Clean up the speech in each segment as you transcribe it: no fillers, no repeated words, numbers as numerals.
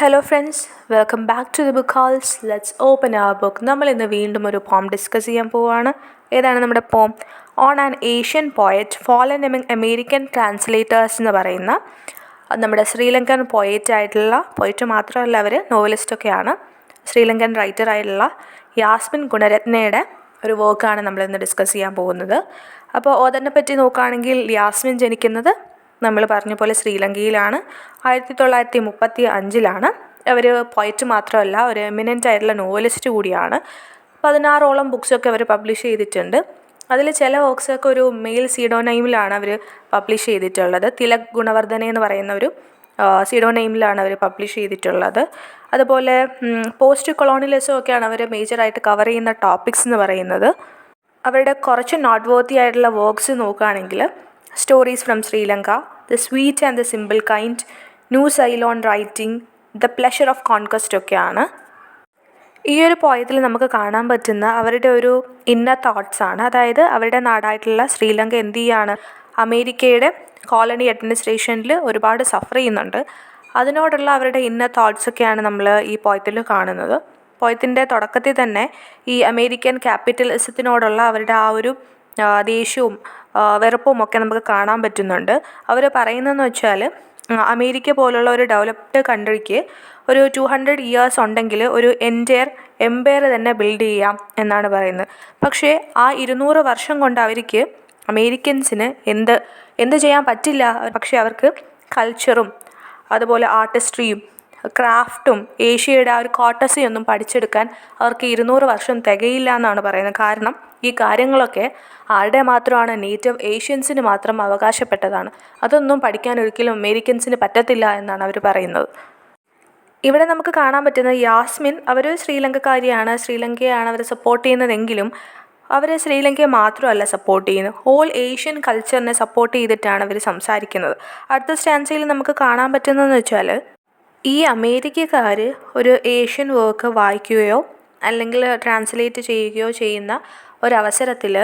Hello friends, welcome back to the book howls. Let's open our book. നമ്മൾ ഇന്ന് വീണ്ടും ഒരു പോം ഡിസ്കസ് ചെയ്യാൻ പോവുകയാണ്. ഏതാണ് നമ്മുടെ പോം? On an Asian poet fallen among American translators എന്ന് പറയുന്ന നമ്മുടെ ശ്രീലങ്കൻ പോയറ്റ് മാത്രമല്ല, അവർ നോവലിസ്റ്റൊക്കെയാണ്. ശ്രീലങ്കൻ റൈറ്ററായിട്ടുള്ള യാസ്മിൻ ഗുണരത്നയുടെ ഒരു വർക്കാണ് നമ്മളിന്ന് ഡിസ്കസ് ചെയ്യാൻ പോകുന്നത്. അപ്പോൾ ഓതറിനെ പറ്റി നോക്കുകയാണെങ്കിൽ, യാസ്മിൻ ജനിക്കുന്നത് നമ്മൾ പറഞ്ഞ പോലെ ശ്രീലങ്കയിലാണ്. 1935 അവർ പോയറ്റ് മാത്രമല്ല, ഒരു എമിനൻ്റ് ആയിട്ടുള്ള നോവലിസ്റ്റ് കൂടിയാണ്. 16ഓളം ബുക്സൊക്കെ അവർ പബ്ലിഷ് ചെയ്തിട്ടുണ്ട്. അതിൽ ചില വർക്ക്സൊക്കെ ഒരു മെയിൽ സീഡോനെയിമിലാണ് അവർ പബ്ലിഷ് ചെയ്തിട്ടുള്ളത്. തിലക് ഗുണവർദ്ധന എന്ന് പറയുന്ന ഒരു സീഡോനെയിമിലാണ് അവർ പബ്ലിഷ് ചെയ്തിട്ടുള്ളത്. അതുപോലെ പോസ്റ്റ് കൊളോണിയലിസം ഒക്കെയാണ് അവർ മേജറായിട്ട് കവർ ചെയ്യുന്ന ടോപ്പിക്സ് എന്ന് പറയുന്നത്. അവരുടെ കുറച്ച് നോട്ട് വർത്തി ആയിട്ടുള്ള വർക്ക്സ് നോക്കുകയാണെങ്കിൽ, stories from Sri Lanka, the sweet and the simple kind, new Ceylon writing, the pleasure of conquest ഒക്കെയാണ്. ഈ ഒരു പോയത്തിൽ നമുക്ക് കാണാൻ പറ്റുന്ന അവരുടെ ഒരു ഇന്നർ തോട്ട്സാണ്. അതായത് അവരുടെ നാടായിട്ടുള്ള ശ്രീലങ്ക എന്ത് ചെയ്യാണ്, അമേരിക്കയുടെ കോളനി അഡ്മിനിസ്ട്രേഷനിൽ ഒരുപാട് സഫർ ചെയ്യുന്നുണ്ട്. അതിനോടുള്ള അവരുടെ ഇന്നർ തോട്ട്സൊക്കെയാണ് നമ്മൾ ഈ പോയത്തിൽ കാണുന്നത്. പോയത്തിൻ്റെ തുടക്കത്തിൽ തന്നെ ഈ അമേരിക്കൻ ക്യാപിറ്റലിസത്തിനോടുള്ള അവരുടെ ആ ഒരു ദേഷ്യവും വെറുപ്പും ഒക്കെ നമുക്ക് കാണാൻ പറ്റുന്നുണ്ട്. അവർ പറയുന്നതെന്ന് വെച്ചാൽ, അമേരിക്ക പോലുള്ള ഒരു ഡെവലപ്ഡ് കൺട്രിക്ക് ഒരു 200 years ഉണ്ടെങ്കിൽ ഒരു എംപയർ തന്നെ ബിൽഡ് ചെയ്യാം എന്നാണ് പറയുന്നത്. പക്ഷേ ആ 200 വർഷം കൊണ്ട് അവർക്ക് അമേരിക്കൻസിന് എന്ത് ചെയ്യാൻ പറ്റില്ല. പക്ഷേ അവർക്ക് കൾച്ചറും അതുപോലെ ആർട്ടിസ്ട്രിയും ക്രാഫ്റ്റും ഏഷ്യയുടെ ആ ഒരു കോട്ടസി ഒന്നും പഠിച്ചെടുക്കാൻ അവർക്ക് 200 വർഷം തികയില്ല എന്നാണ് പറയുന്നത്. കാരണം ഈ കാര്യങ്ങളൊക്കെ ആരുടെ മാത്രമാണ്? നേറ്റീവ് ഏഷ്യൻസിന് മാത്രം അവകാശപ്പെട്ടതാണ്. അതൊന്നും പഠിക്കാൻ ഒരിക്കലും അമേരിക്കൻസിന് പറ്റത്തില്ല എന്നാണ് അവർ പറയുന്നത്. ഇവിടെ നമുക്ക് കാണാൻ പറ്റുന്നത്, യാസ്മിൻ അവർ ശ്രീലങ്കക്കാരിയാണ്, ശ്രീലങ്കയാണ് അവർ സപ്പോർട്ട് ചെയ്യുന്നതെങ്കിലും അവർ ശ്രീലങ്കയെ മാത്രമല്ല സപ്പോർട്ട് ചെയ്യുന്നത്, ഹോൾ ഏഷ്യൻ കൾച്ചറിനെ സപ്പോർട്ട് ചെയ്തിട്ടാണ് അവർ സംസാരിക്കുന്നത്. അടുത്ത സ്റ്റാൻസയിൽ നമുക്ക് കാണാൻ പറ്റുന്നതെന്ന് വെച്ചാൽ, ഈ അമേരിക്കക്കാർ ഒരു ഏഷ്യൻ വർക്ക് വായിക്കുകയോ അല്ലെങ്കിൽ ട്രാൻസ്ലേറ്റ് ചെയ്യുകയോ ചെയ്യുന്ന ഒരവസരത്തിൽ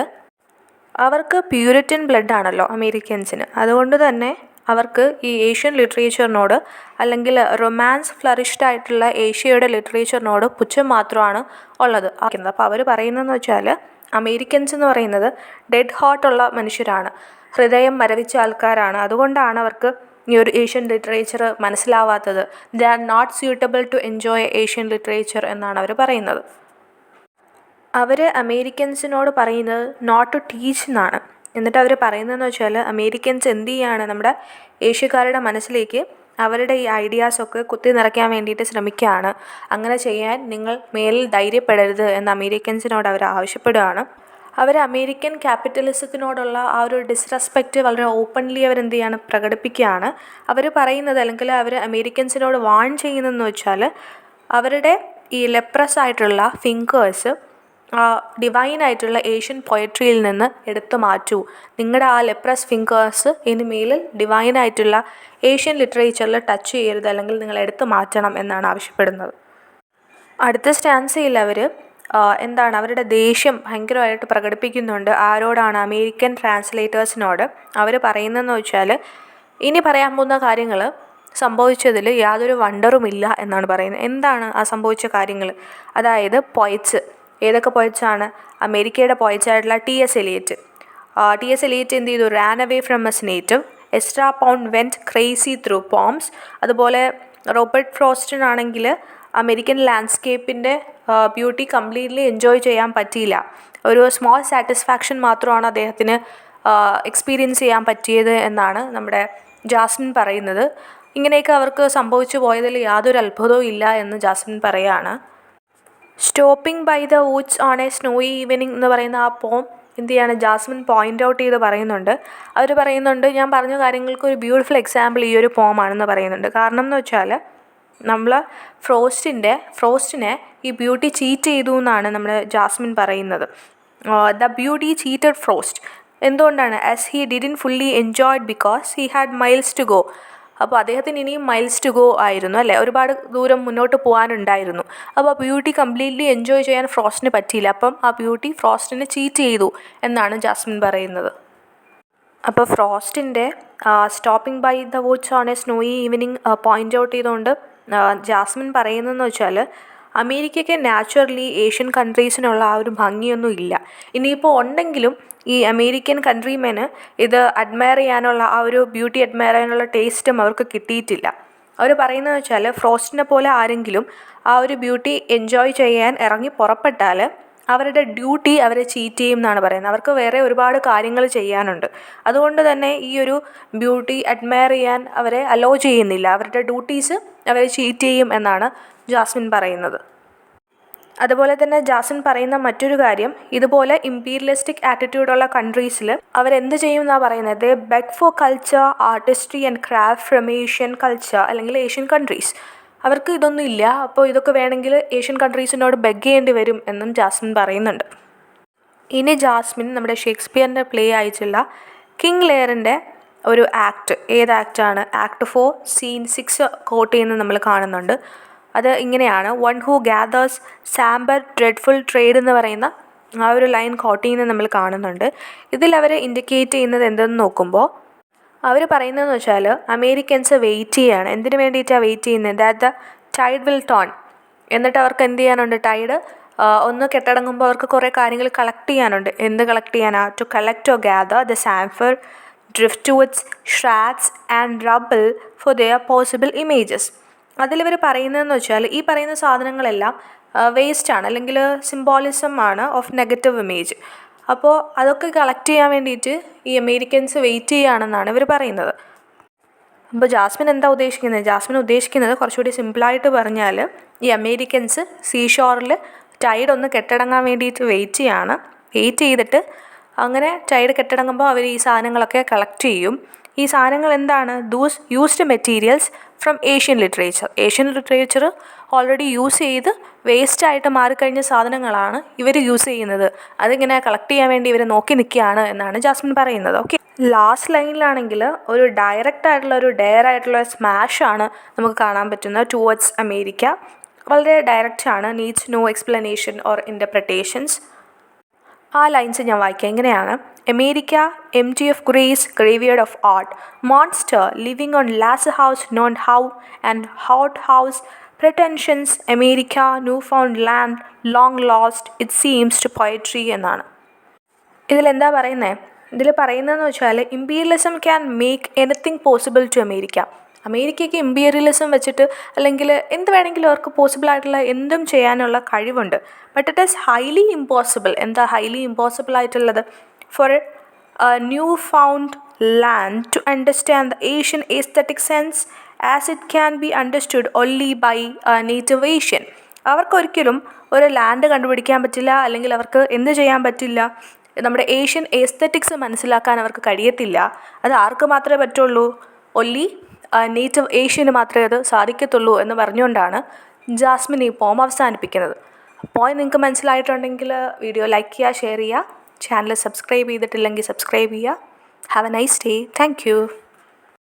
അവർക്ക് പ്യൂരിറ്റൻ ബ്ലഡ് ആണല്ലോ അമേരിക്കൻസിന്. അതുകൊണ്ട് തന്നെ അവർക്ക് ഈ ഏഷ്യൻ ലിറ്ററേച്ചറിനോട് അല്ലെങ്കിൽ റൊമാൻസ് ഫ്ലറിഷ്ഡ് ആയിട്ടുള്ള ഏഷ്യയുടെ ലിറ്ററേച്ചറിനോട് പുച്ഛം മാത്രമാണ് ഉള്ളത്. അപ്പോൾ അവർ പറയുന്നതെന്ന് വെച്ചാൽ, അമേരിക്കൻസ് എന്ന് പറയുന്നത് ഡെഡ് ഹാർട്ടുള്ള മനുഷ്യരാണ്, ഹൃദയം മരവിച്ച ആൾക്കാരാണ്. അതുകൊണ്ടാണ് അവർക്ക് ഈ ഒരു ഏഷ്യൻ ലിറ്ററേച്ചർ മനസ്സിലാവാത്തത്. They are not suitable to enjoy Asian literature എന്നാണ് അവർ പറയുന്നത്. അവർ അമേരിക്കൻസിനോട് പറയുന്നത് നോട്ട് ടു ടീച്ച് എന്നാണ്. എന്നിട്ട് അവർ പറയുന്നതെന്ന് വെച്ചാൽ, അമേരിക്കൻസ് എന്ത് ചെയ്യാണ്, നമ്മുടെ ഏഷ്യക്കാരുടെ മനസ്സിലേക്ക് അവരുടെ ഈ ഐഡിയാസൊക്കെ കുത്തി നിറയ്ക്കാൻ വേണ്ടിയിട്ട് ശ്രമിക്കുകയാണ്. അങ്ങനെ ചെയ്യാൻ നിങ്ങൾ മേലിൽ ധൈര്യപ്പെടരുത് എന്ന് അമേരിക്കൻസിനോട് അവർ ആവശ്യപ്പെടുകയാണ്. അവർ അമേരിക്കൻ ക്യാപിറ്റലിസത്തിനോടുള്ള ആ ഒരു ഡിസ്റെസ്പെക്റ്റ് വളരെ ഓപ്പൺലി അവരെന്ത് ചെയ്യാണ്, പ്രകടിപ്പിക്കുകയാണ്. അവർ പറയുന്നത്, അല്ലെങ്കിൽ അവർ അമേരിക്കൻസിനോട് വാൺ ചെയ്യുന്നതെന്ന് വെച്ചാൽ, അവരുടെ ഈ ലെപ്രസ് ആയിട്ടുള്ള ഫിംഗേഴ്സ് ഡിവൈനായിട്ടുള്ള ഏഷ്യൻ പോയട്രിയിൽ നിന്ന് എടുത്തു മാറ്റൂ. നിങ്ങളുടെ ആ ലെപ്രസ് ഫിംഗേഴ്സ് ഇനി മേലിൽ ഡിവൈനായിട്ടുള്ള ഏഷ്യൻ ലിറ്ററേച്ചറിൽ ടച്ച് ചെയ്യരുത്, അല്ലെങ്കിൽ നിങ്ങൾ എടുത്തു മാറ്റണം എന്നാണ് ആവശ്യപ്പെടുന്നത്. അടുത്ത സ്റ്റാൻസയിൽ അവർ എന്താണ്, അവരുടെ ദേഷ്യം ഭയങ്കരമായിട്ട് പ്രകടിപ്പിക്കുന്നുണ്ട്. ആരോടാണ്? അമേരിക്കൻ ട്രാൻസ്ലേറ്റേഴ്സിനോട്. അവർ പറയുന്നതെന്ന് വെച്ചാൽ, ഇനി പറയാൻ പോകുന്ന കാര്യങ്ങൾ സംഭവിച്ചതിൽ യാതൊരു വണ്ടറുമില്ല എന്നാണ് പറയുന്നത്. എന്താണ് ആ സംഭവിച്ച കാര്യങ്ങൾ? അതായത് പോയറ്റ്സ്, ഏതൊക്കെ പോയറ്റ്സാണ്? അമേരിക്കയുടെ പോയറ്റ്സായിട്ടുള്ള T.S. Eliot എന്ത് ചെയ്തു? Ran away from his native. Ezra Pound went crazy through poems. അതുപോലെ റോബർട്ട് ഫ്രോസ്റ്റിനാണെങ്കിൽ അമേരിക്കൻ ലാൻഡ്സ്കേപ്പിൻ്റെ ബ്യൂട്ടി കംപ്ലീറ്റ്ലി എൻജോയ് ചെയ്യാൻ പറ്റിയില്ല. ഒരു സ്മോൾ സാറ്റിസ്ഫാക്ഷൻ മാത്രമാണ് അദ്ദേഹത്തിന് എക്സ്പീരിയൻസ് ചെയ്യാൻ പറ്റിയത് എന്നാണ് നമ്മുടെ ജാസ്മിൻ പറയുന്നത്. ഇങ്ങനെയൊക്കെ അവർക്ക് സംഭവിച്ചു പോയതിൽ യാതൊരു അത്ഭുതവും ഇല്ല എന്ന് ജാസ്മിൻ പറയുകയാണ്. Stopping by the woods on a snowy evening എന്ന് പറയുന്ന ആ പോം എന്ത് ചെയ്യാണ്, ജാസ്മിൻ പോയിൻ്റ് ഔട്ട് ചെയ്ത് പറയുന്നുണ്ട്. അവർ പറയുന്നുണ്ട്, ഞാൻ പറഞ്ഞ കാര്യങ്ങൾക്ക് ഒരു ബ്യൂട്ടിഫുൾ എക്സാമ്പിൾ ഈ ഒരു പോമാണെന്ന് പറയുന്നുണ്ട്. കാരണം എന്ന് വെച്ചാൽ, നമ്മൾ ഫ്രോസ്റ്റിനെ ഈ ബ്യൂട്ടി ചീറ്റ് ചെയ്തു എന്നാണ് നമ്മൾ ജാസ്മിൻ പറയുന്നത്. The beauty cheated Frost. എന്തുകൊണ്ടാണ്? As he didn't fully enjoyed because he had miles to go. അപ്പോൾ അദ്ദേഹത്തിന് ഇനിയും മൈൽസ് ടു ഗോ ആയിരുന്നു, അല്ലേ? ഒരുപാട് ദൂരം മുന്നോട്ട് പോകാനുണ്ടായിരുന്നു. അപ്പോൾ ആ ബ്യൂട്ടി കംപ്ലീറ്റ്ലി എൻജോയ് ചെയ്യാൻ ഫ്രോസ്റ്റിന് പറ്റിയില്ല. അപ്പം ആ ബ്യൂട്ടി ഫ്രോസ്റ്റിനെ ചീറ്റ് ചെയ്തു എന്നാണ് ജാസ്മിൻ പറയുന്നത്. അപ്പോൾ ഫ്രോസ്റ്റിൻ്റെ stopping by the woods on a snowy evening point out ചെയ്തുകൊണ്ട് ജാസ്മിൻ പറയുന്നതെന്ന് വെച്ചാൽ അമേരിക്കയ്ക്ക് നാച്ചുറലി ഏഷ്യൻ കൺട്രീസിനുള്ള ആ ഒരു ഭംഗിയൊന്നും ഇല്ല. ഇനിയിപ്പോൾ ഉണ്ടെങ്കിലും ഈ അമേരിക്കൻ കൺട്രിമെന് ഇത് അഡ്മയർ ചെയ്യാനുള്ള ആ ഒരു ബ്യൂട്ടി അഡ്മയർ ചെയ്യാനുള്ള ടേസ്റ്റും അവർക്ക് കിട്ടിയിട്ടില്ല. അവർ പറയുന്നത് വെച്ചാൽ ഫ്രോസ്റ്റിനെ പോലെ ആരെങ്കിലും ആ ഒരു ബ്യൂട്ടി എൻജോയ് ചെയ്യാൻ ഇറങ്ങി പുറപ്പെട്ടാൽ അവരുടെ ഡ്യൂട്ടി അവരെ ചീറ്റ് ചെയ്യും എന്നാണ് പറയുന്നത്. അവർക്ക് വേറെ ഒരുപാട് കാര്യങ്ങൾ ചെയ്യാനുണ്ട്. അതുകൊണ്ട് തന്നെ ഈ ഒരു ബ്യൂട്ടി അഡ്മയർ ചെയ്യാൻ അവരെ അലോ ചെയ്യുന്നില്ല. അവരുടെ ഡ്യൂട്ടീസ് അവരെ ചീറ്റ് ചെയ്യും എന്നാണ് ജാസ്മിൻ പറയുന്നത്. അതുപോലെ തന്നെ ജാസ്മിൻ പറയുന്ന മറ്റൊരു കാര്യം, ഇതുപോലെ ഇമ്പീരിയലിസ്റ്റിക് ആറ്റിറ്റ്യൂഡുള്ള കൺട്രീസിൽ അവരെന്ത് ചെയ്യും എന്നാണ് പറയുന്നത്, they beg for culture, artistry and craft from Asian culture അല്ലെങ്കിൽ ഏഷ്യൻ കൺട്രീസ്. അവർക്ക് ഇതൊന്നും ഇല്ല, അപ്പോൾ ഇതൊക്കെ വേണമെങ്കിൽ ഏഷ്യൻ കൺട്രീസിനോട് ബെഗ് ചെയ്യേണ്ടി വരും എന്നും ജാസ്മിൻ പറയുന്നുണ്ട്. ഇനി ജാസ്മിൻ നമ്മുടെ ഷേക്സ്പിയറിൻ്റെ പ്ലേ ആയിട്ടുള്ള കിങ് ലെയറിൻ്റെ ഒരു ആക്ട്, ഏത് ആക്റ്റാണ്, ആക്ട് 4 സീൻ 6 കോട്ട് ചെയ്യുന്നത് നമ്മൾ കാണുന്നുണ്ട്. അത് ഇങ്ങനെയാണ്, one who gathers Samper dreadful trade എന്ന് പറയുന്ന ആ ഒരു ലൈൻ കോട്ട് ചെയ്യുന്നത് നമ്മൾ കാണുന്നുണ്ട്. ഇതിൽ അവർ ഇൻഡിക്കേറ്റ് ചെയ്യുന്നത് എന്തെന്ന് നോക്കുമ്പോൾ അവർ പറയുന്നതെന്ന് വെച്ചാൽ അമേരിക്കൻസ് വെയിറ്റ് ചെയ്യുകയാണ്. എന്തിനു വേണ്ടിയിട്ടാണ് വെയിറ്റ് ചെയ്യുന്നത്, that the tide will turn. എന്നിട്ട് അവർക്ക് എന്ത് ചെയ്യാനുണ്ട്, ടൈഡ് ഒന്ന് കെട്ടടങ്ങുമ്പോൾ അവർക്ക് കുറേ കാര്യങ്ങൾ കളക്ട് ചെയ്യാനുണ്ട്. എന്ത് കളക്ട് ചെയ്യാനാണ്, to collect or gather the samphire driftwoods shards and rubble for their possible images. അതിലിവർ പറയുന്നതെന്ന് വെച്ചാൽ ഈ പറയുന്ന സാധനങ്ങളെല്ലാം വേസ്റ്റാണ്, അല്ലെങ്കിൽ സിംബോളിസം ആണ് ഓഫ് നെഗറ്റീവ് ഇമേജ്. അപ്പോൾ അതൊക്കെ കളക്ട് ചെയ്യാൻ വേണ്ടിയിട്ട് ഈ അമേരിക്കൻസ് വെയിറ്റ് ചെയ്യുകയാണെന്നാണ് ഇവർ പറയുന്നത്. അപ്പോൾ ജാസ്മിൻ എന്താ ഉദ്ദേശിക്കുന്നത്, ജാസ്മിൻ ഉദ്ദേശിക്കുന്നത് കുറച്ചുകൂടി സിമ്പിളായിട്ട് പറഞ്ഞാൽ ഈ അമേരിക്കൻസ് സീഷോറിൽ ടൈഡ് ഒന്ന് കെട്ടടങ്ങാൻ വേണ്ടിയിട്ട് വെയിറ്റ് ചെയ്തിട്ട് അങ്ങനെ ടൈഡ് കെട്ടടങ്ങുമ്പോൾ അവർ ഈ സാധനങ്ങളൊക്കെ കളക്ട് ചെയ്യും. ഈ സാധനങ്ങൾ എന്താണ്, those used materials from Asian literature already use ചെയ്ത് വേസ്റ്റായിട്ട് മാറിക്കഴിഞ്ഞ സാധനങ്ങളാണ് ഇവർ യൂസ് ചെയ്യുന്നത്. അതിങ്ങനെ കളക്ട് ചെയ്യാൻ വേണ്ടി ഇവർ നോക്കി നിൽക്കുകയാണ് എന്നാണ് ജാസ്മിൻ പറയുന്നത്. ഓക്കെ, ലാസ്റ്റ് ലൈനിലാണെങ്കിൽ ഒരു ഡയറക്റ്റ് ആയിട്ടുള്ള സ്മാഷാണ് നമുക്ക് കാണാൻ പറ്റുന്നത് ടുവേർഡ്സ് അമേരിക്ക. വളരെ ഡയറക്റ്റാണ്, needs no explanation or interpretations. ആ ലൈൻസ് ഞാൻ വായിക്കാം. ഇങ്ങനെയാണ്, America empty of grace, graveyard of art, monster living on last house known how and hot house pretensions, America Newfoundland long lost it seems to poetry എന്നാണ്. ഇതിലെന്താ പറയുന്നത്, ഇതിൽ പറയുന്നതെന്ന് വെച്ചാൽ imperialism can make anything possible to അമേരിക്കയ്ക്ക് imperialism വെച്ചിട്ട് അല്ലെങ്കിൽ എന്ത് വേണമെങ്കിലും അവർക്ക് പോസിബിളായിട്ടുള്ള എന്തും ചെയ്യാനുള്ള കഴിവുണ്ട്. But it is highly impossible. എന്താ ഹൈലി ഇമ്പോസിബിൾ ആയിട്ടുള്ളത്, for a newfound land to understand the Asian aesthetic sense as it can be understood only by a native Asian. അവർക്കൊരിക്കലും ഒരു ലാൻഡ് കണ്ടുപിടിക്കാൻ പറ്റില്ല, അല്ലെങ്കിൽ അവർക്ക് എന്ത് ചെയ്യാൻ പറ്റില്ല, നമ്മുടെ ഏഷ്യൻ എസ്തെറ്റിക്സ് മനസ്സിലാക്കാൻ അവർക്ക് കഴിയത്തില്ല. അത് ആർക്ക് മാത്രമേ പറ്റുള്ളൂ, ഒല്ലി നേറ്റീവ് ഏഷ്യന് മാത്രമേ അത് സാധിക്കത്തുള്ളൂ എന്ന് പറഞ്ഞുകൊണ്ടാണ് ജാസ്മിൻ ഈ പോം അവസാനിപ്പിക്കുന്നത്. അപ്പോൾ നിങ്ങൾക്ക് മനസ്സിലായിട്ടുണ്ടെങ്കിൽ വീഡിയോ ലൈക്ക് ചെയ്യുക, ഷെയർ ചെയ്യുക, ചാനൽ സബ്സ്ക്രൈബ് ചെയ്തിട്ടില്ലെങ്കിൽ സബ്സ്ക്രൈബ് ചെയ്യുക. Have A nice day. Thank you.